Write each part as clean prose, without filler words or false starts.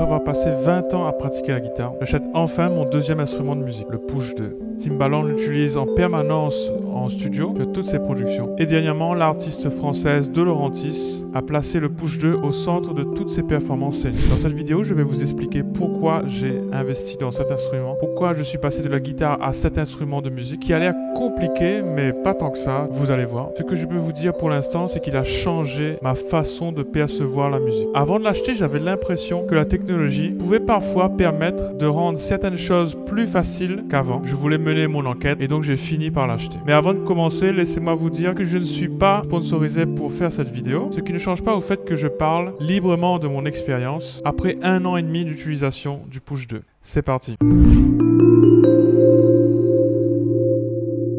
après avoir passé 20 ans à pratiquer la guitare, j'achète enfin mon deuxième instrument de musique, le Push 2. Timbaland l'utilise en permanence en studio pour toutes ses productions. Et dernièrement, l'artiste française De Laurentiis a placé le Push 2 au centre de toutes ses performances scéniques. Dans cette vidéo, je vais vous expliquer pourquoi j'ai investi dans cet instrument, pourquoi je suis passé de la guitare à cet instrument de musique qui a l'air compliqué, mais pas tant que ça, vous allez voir. Ce que je peux vous dire pour l'instant, c'est qu'il a changé ma façon de percevoir la musique. Avant de l'acheter, j'avais l'impression que la technologie pouvait parfois permettre de rendre certaines choses plus faciles qu'avant. Je voulais mener mon enquête et donc j'ai fini par l'acheter. Mais avant de commencer, laissez-moi vous dire que je ne suis pas sponsorisé pour faire cette vidéo, ce qui ne change pas au fait que je parle librement de mon expérience après 1 an et demi d'utilisation du Push 2. C'est parti.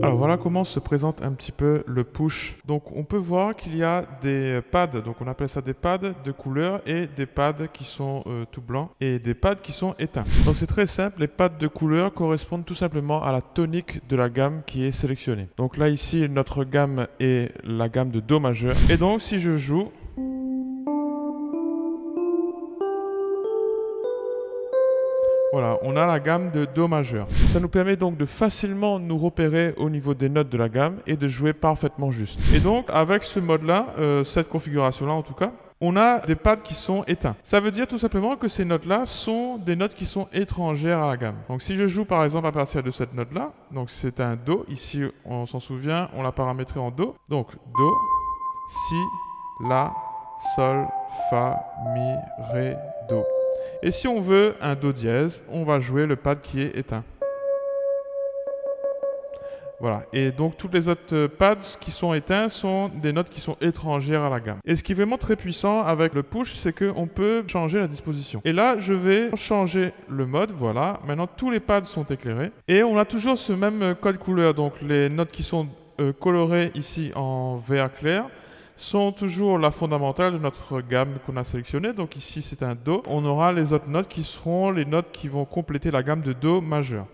Alors voilà comment se présente un petit peu le Push. Donc on peut voir qu'il y a des pads, donc on appelle ça des pads de couleur et des pads qui sont tout blancs et des pads qui sont éteints. Donc c'est très simple, les pads de couleur correspondent tout simplement à la tonique de la gamme qui est sélectionnée. Donc là ici notre gamme est la gamme de Do majeur et donc si je joue, voilà, on a la gamme de Do majeur. Ça nous permet donc de facilement nous repérer au niveau des notes de la gamme et de jouer parfaitement juste. Et donc, avec ce mode-là, cette configuration-là en tout cas, on a des pads qui sont éteints. Ça veut dire tout simplement que ces notes-là sont des notes qui sont étrangères à la gamme. Donc si je joue par exemple à partir de cette note-là, donc c'est un Do, ici on s'en souvient, on l'a paramétré en Do. Donc Do, Si, La, Sol, Fa, Mi, Ré, Do. Et si on veut un Do dièse, on va jouer le pad qui est éteint. Voilà, et donc toutes les autres pads qui sont éteints sont des notes qui sont étrangères à la gamme. Et ce qui est vraiment très puissant avec le Push, c'est qu'on peut changer la disposition. Et là, je vais changer le mode, voilà. Maintenant, tous les pads sont éclairés. Et on a toujours ce même code couleur, donc les notes qui sont colorées ici en vert clair sont toujours la fondamentale de notre gamme qu'on a sélectionnée. Donc ici, c'est un Do. On aura les autres notes qui seront les notes qui vont compléter la gamme de Do majeur.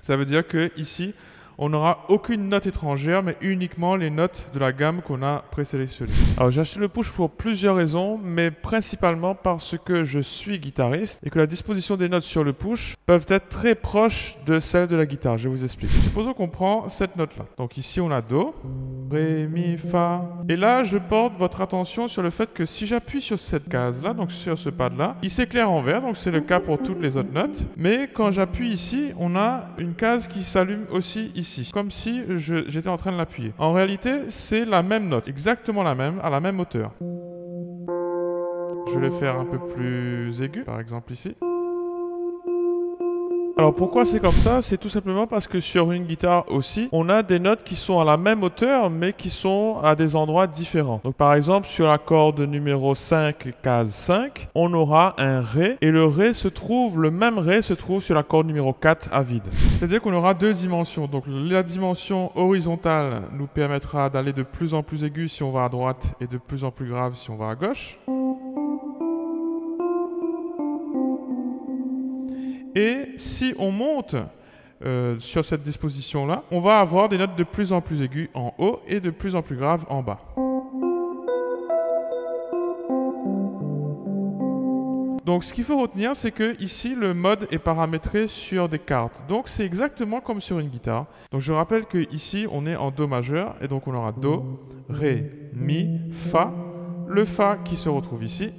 Ça veut dire que ici, on n'aura aucune note étrangère, mais uniquement les notes de la gamme qu'on a présélectionnées. Alors j'ai acheté le Push pour plusieurs raisons, mais principalement parce que je suis guitariste et que la disposition des notes sur le Push peuvent être très proches de celles de la guitare. Je vous explique. Supposons qu'on prend cette note-là. Donc ici on a Do, Ré, Mi, Fa. Et là, je porte votre attention sur le fait que si j'appuie sur cette case-là, donc sur ce pad-là, il s'éclaire en vert, donc c'est le cas pour toutes les autres notes. Mais quand j'appuie ici, on a une case qui s'allume aussi ici. Comme si j'étais en train de l'appuyer. En réalité, c'est la même note, exactement la même, à la même hauteur. Je vais le faire un peu plus aigu, par exemple ici. Alors pourquoi c'est comme ça? C'est tout simplement parce que sur une guitare aussi, on a des notes qui sont à la même hauteur, mais qui sont à des endroits différents. Donc par exemple, sur la corde numéro 5, case 5, on aura un Ré, et le même Ré se trouve sur la corde numéro 4 à vide. C'est-à-dire qu'on aura deux dimensions. Donc la dimension horizontale nous permettra d'aller de plus en plus aigu si on va à droite, et de plus en plus grave si on va à gauche. Et si on monte sur cette disposition-là, on va avoir des notes de plus en plus aiguës en haut et de plus en plus graves en bas. Donc ce qu'il faut retenir, c'est que ici le mode est paramétré sur des cartes. Donc c'est exactement comme sur une guitare. Donc je rappelle que ici on est en Do majeur et donc on aura Do, Ré, Mi, Fa, le Fa qui se retrouve ici.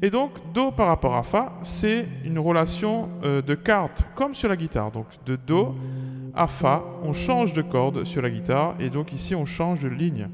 Et donc, Do par rapport à Fa, c'est une relation de cartes, comme sur la guitare. Donc, de Do à Fa, on change de corde sur la guitare, et donc ici, on change de ligne.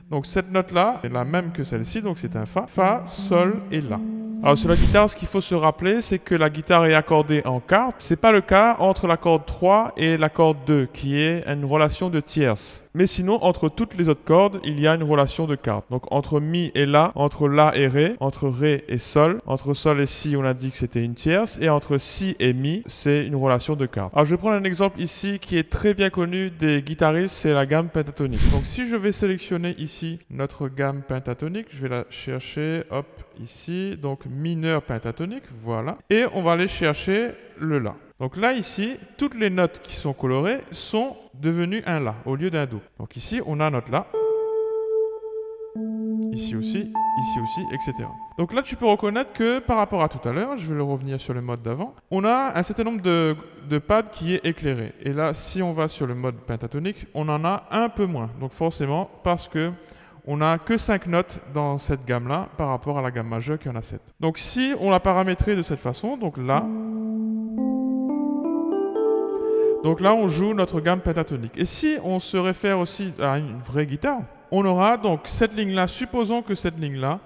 Donc, cette note-là est la même que celle-ci, donc c'est un Fa. Fa, Sol et La. Alors, sur la guitare, ce qu'il faut se rappeler, c'est que la guitare est accordée en quartes. Ce n'est pas le cas entre la corde 3 et la corde 2, qui est une relation de tierces. Mais sinon, entre toutes les autres cordes, il y a une relation de quartes. Donc, entre Mi et La, entre La et Ré, entre Ré et Sol, entre Sol et Si, on a dit que c'était une tierce, et entre Si et Mi, c'est une relation de quartes. Alors, je vais prendre un exemple ici qui est très bien connu des guitaristes, c'est la gamme pentatonique. Donc, si je vais sélectionner ici notre gamme pentatonique, je vais la chercher, hop, ici, donc mineur pentatonique, voilà. Et on va aller chercher le La. Donc là, ici, toutes les notes qui sont colorées sont devenues un La au lieu d'un Do. Donc ici, on a notre La. ici aussi, etc. Donc là, tu peux reconnaître que par rapport à tout à l'heure, je vais le revenir sur le mode d'avant, on a un certain nombre de pads qui est éclairé. Et là, si on va sur le mode pentatonique, on en a un peu moins. Donc forcément, parce que on n'a que 5 notes dans cette gamme-là par rapport à la gamme majeure qui en a 7. Donc si on l'a paramétré de cette façon, donc là, on joue notre gamme pentatonique. Et si on se réfère aussi à une vraie guitare, on aura donc cette ligne-là, supposons que cette ligne-là,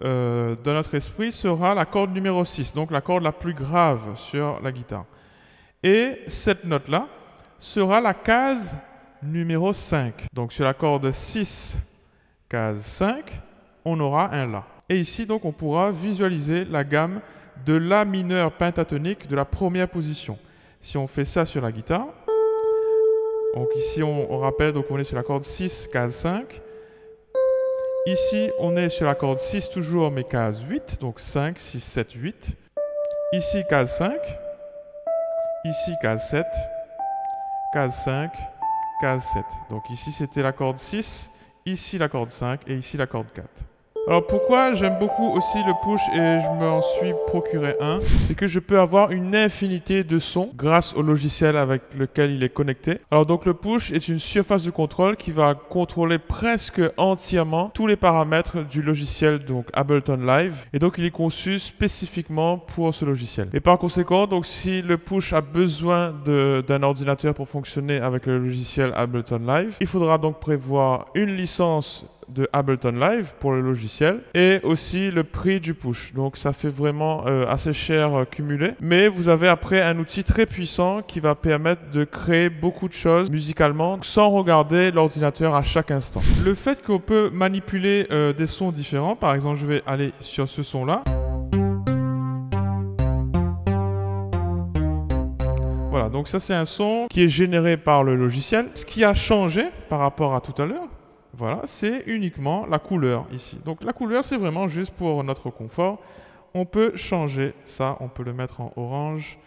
dans notre esprit, sera la corde numéro 6, donc la corde la plus grave sur la guitare. Et cette note-là sera la case numéro 5. Donc sur la corde 6, case 5, on aura un La. Et ici, donc, on pourra visualiser la gamme de La mineur pentatonique de la première position. Si on fait ça sur la guitare, donc ici, on rappelle, donc on est sur la corde 6, case 5. Ici, on est sur la corde 6 toujours, mais case 8, donc 5, 6, 7, 8. Ici, case 5. Ici, case 7. Case 5, case 7. Donc ici, c'était la corde 6. Ici la corde 5 et ici la corde 4. Alors pourquoi j'aime beaucoup aussi le push et je m'en suis procuré un, c'est que je peux avoir une infinité de sons grâce au logiciel avec lequel il est connecté. Alors donc le push est une surface de contrôle qui va contrôler presque entièrement tous les paramètres du logiciel donc Ableton Live et donc il est conçu spécifiquement pour ce logiciel. Et par conséquent donc si le push a besoin d'un ordinateur pour fonctionner avec le logiciel Ableton Live, il faudra donc prévoir une licence de Ableton Live pour le logiciel et aussi le prix du push. Donc ça fait vraiment assez cher cumulé. Mais vous avez après un outil très puissant qui va permettre de créer beaucoup de choses musicalement sans regarder l'ordinateur à chaque instant. Le fait qu'on peut manipuler des sons différents, par exemple je vais aller sur ce son là. Voilà, donc ça c'est un son qui est généré par le logiciel. Ce qui a changé par rapport à tout à l'heure, voilà, c'est uniquement la couleur ici. Donc la couleur, c'est vraiment juste pour notre confort. On peut changer ça, on peut le mettre en orange,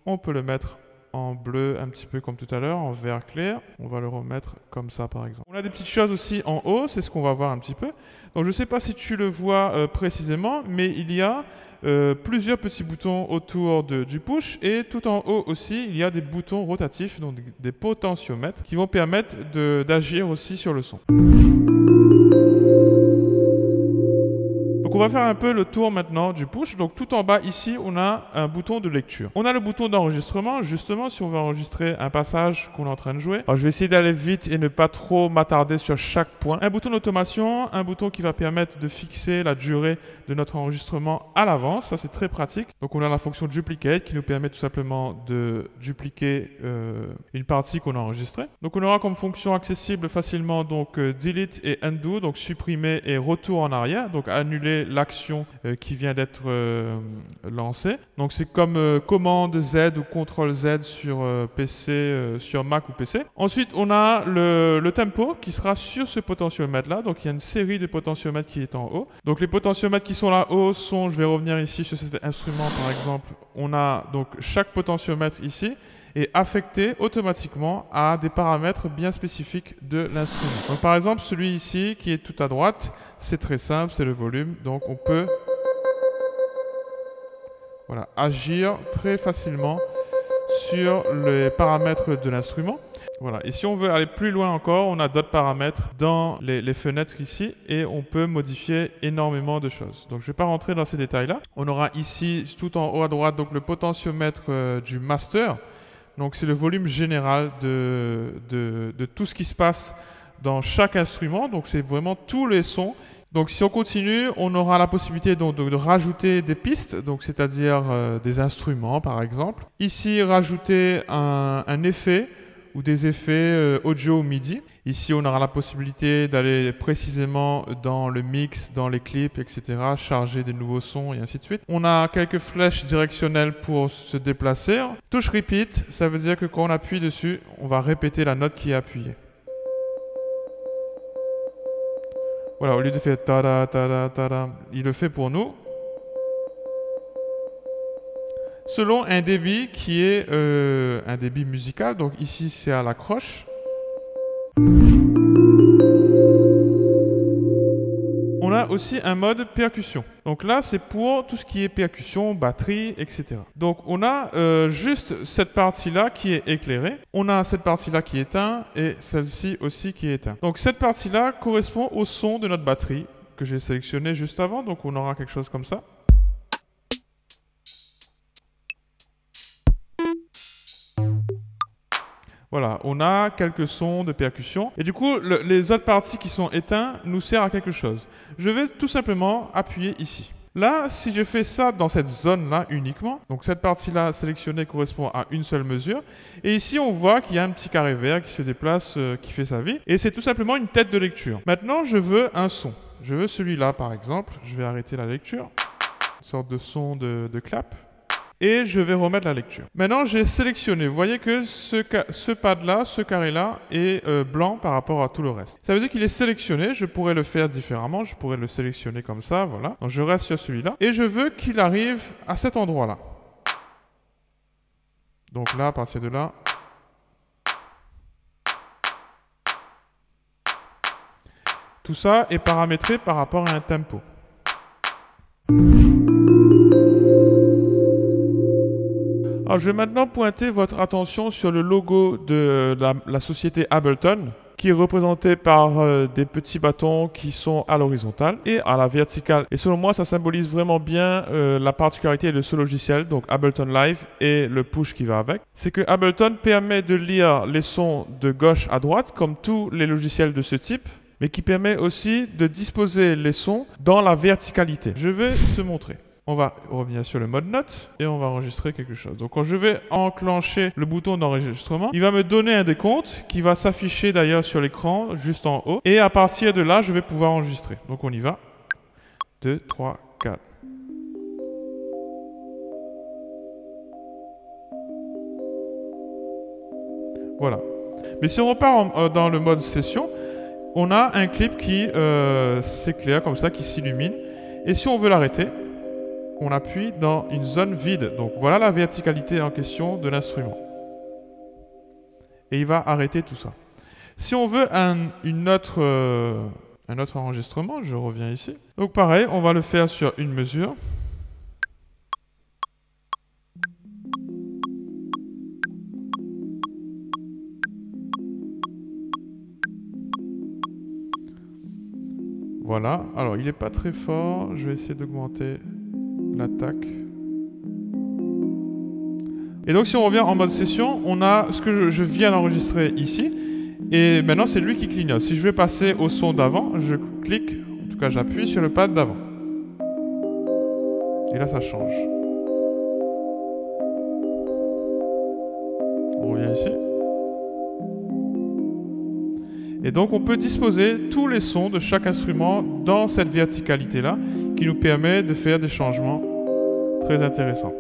on peut le mettre en bleu, un petit peu comme tout à l'heure, en vert clair. On va le remettre comme ça, par exemple. On a des petites choses aussi en haut, c'est ce qu'on va voir un petit peu. Donc je ne sais pas si tu le vois précisément, mais il y a plusieurs petits boutons autour du push et tout en haut aussi, il y a des boutons rotatifs, donc des potentiomètres qui vont permettre d'agir aussi sur le son. Donc on va faire un peu le tour maintenant du push. Donc tout en bas ici, on a un bouton de lecture. On a le bouton d'enregistrement, justement si on veut enregistrer un passage qu'on est en train de jouer. Alors je vais essayer d'aller vite et ne pas trop m'attarder sur chaque point. Un bouton d'automation, un bouton qui va permettre de fixer la durée de notre enregistrement à l'avance. Ça c'est très pratique. Donc on a la fonction duplicate qui nous permet tout simplement de dupliquer une partie qu'on a enregistrée. Donc on aura comme fonction accessible facilement donc delete et undo, donc supprimer et retour en arrière, donc annuler l'action qui vient d'être lancée. Donc c'est comme commande Z ou CTRL Z sur PC, sur Mac ou PC. Ensuite on a le tempo qui sera sur ce potentiomètre là. Donc il y a une série de potentiomètres qui est en haut. Donc les potentiomètres qui sont là-haut sont, je vais revenir ici sur cet instrument par exemple, on a donc chaque potentiomètre ici est affecté automatiquement à des paramètres bien spécifiques de l'instrument. Donc par exemple celui ici qui est tout à droite, c'est très simple, c'est le volume. Donc on peut agir très facilement sur les paramètres de l'instrument. Voilà. Et si on veut aller plus loin encore, on a d'autres paramètres dans les fenêtres ici et on peut modifier énormément de choses. Donc je ne vais pas rentrer dans ces détails-là. On aura ici tout en haut à droite donc le potentiomètre du master. Donc c'est le volume général de tout ce qui se passe dans chaque instrument. Donc c'est vraiment tous les sons. Donc si on continue, on aura la possibilité donc, de rajouter des pistes, donc c'est-à-dire des instruments par exemple. Ici, rajouter un effet ou des effets audio ou MIDI. Ici, on aura la possibilité d'aller précisément dans le mix, dans les clips, etc., charger des nouveaux sons et ainsi de suite. On a quelques flèches directionnelles pour se déplacer. Touche repeat, ça veut dire que quand on appuie dessus, on va répéter la note qui est appuyée. Voilà, au lieu de faire ta-da, ta-da, ta-da, il le fait pour nous. Selon un débit qui est un débit musical, donc ici c'est à la croche. On a a aussi un mode percussion. Donc là, c'est pour tout ce qui est percussion, batterie, etc. Donc on a juste cette partie-là qui est éclairée. On a cette partie-là qui est éteinte et celle-ci aussi qui est éteinte. Donc cette partie-là correspond au son de notre batterie que j'ai sélectionné juste avant. Donc on aura quelque chose comme ça. Voilà, on a quelques sons de percussion. Et du coup, les autres parties qui sont éteintes nous servent à quelque chose. Je vais tout simplement appuyer ici. Là, si je fais ça dans cette zone-là uniquement, donc cette partie-là sélectionnée correspond à une seule mesure. Et ici, on voit qu'il y a un petit carré vert qui se déplace, qui fait sa vie. Et c'est tout simplement une tête de lecture. Maintenant, je veux un son. Je veux celui-là, par exemple. Je vais arrêter la lecture. Une sorte de son de clap. Et je vais remettre la lecture. Maintenant, j'ai sélectionné. Vous voyez que ce pad-là, ce carré-là, est blanc par rapport à tout le reste. Ça veut dire qu'il est sélectionné. Je pourrais le faire différemment. Je pourrais le sélectionner comme ça, voilà. Donc, je reste sur celui-là. Et je veux qu'il arrive à cet endroit-là. Donc là, à partir de là... Tout ça est paramétré par rapport à un tempo. Alors, je vais maintenant pointer votre attention sur le logo de la société Ableton, qui est représenté par des petits bâtons qui sont à l'horizontale et à la verticale. Et selon moi, ça symbolise vraiment bien la particularité de ce logiciel, donc Ableton Live et le push qui va avec. C'est que Ableton permet de lire les sons de gauche à droite, comme tous les logiciels de ce type, mais qui permet aussi de disposer les sons dans la verticalité. Je vais te montrer. On va revenir sur le mode note et on va enregistrer quelque chose. Donc quand je vais enclencher le bouton d'enregistrement, il va me donner un décompte qui va s'afficher d'ailleurs sur l'écran juste en haut. Et à partir de là, je vais pouvoir enregistrer. Donc on y va. 2, 3, 4. Voilà. Mais si on repart dans le mode session, on a un clip qui s'éclaire comme ça, qui s'illumine. Et si on veut l'arrêter, on appuie dans une zone vide. Donc voilà la verticalité en question de l'instrument. Et il va arrêter tout ça. Si on veut un autre enregistrement, je reviens ici. Donc pareil, on va le faire sur une mesure. Voilà. Alors il n'est pas très fort. Je vais essayer d'augmenter l'attaque. Et donc si on revient en mode session, on a ce que je viens d'enregistrer ici. Et maintenant c'est lui qui clignote. Si je vais passer au son d'avant, je clique, en tout cas j'appuie sur le pad d'avant. Et là ça change. On revient ici. Et donc on peut disposer tous les sons de chaque instrument dans cette verticalité-là qui nous permet de faire des changements très intéressants.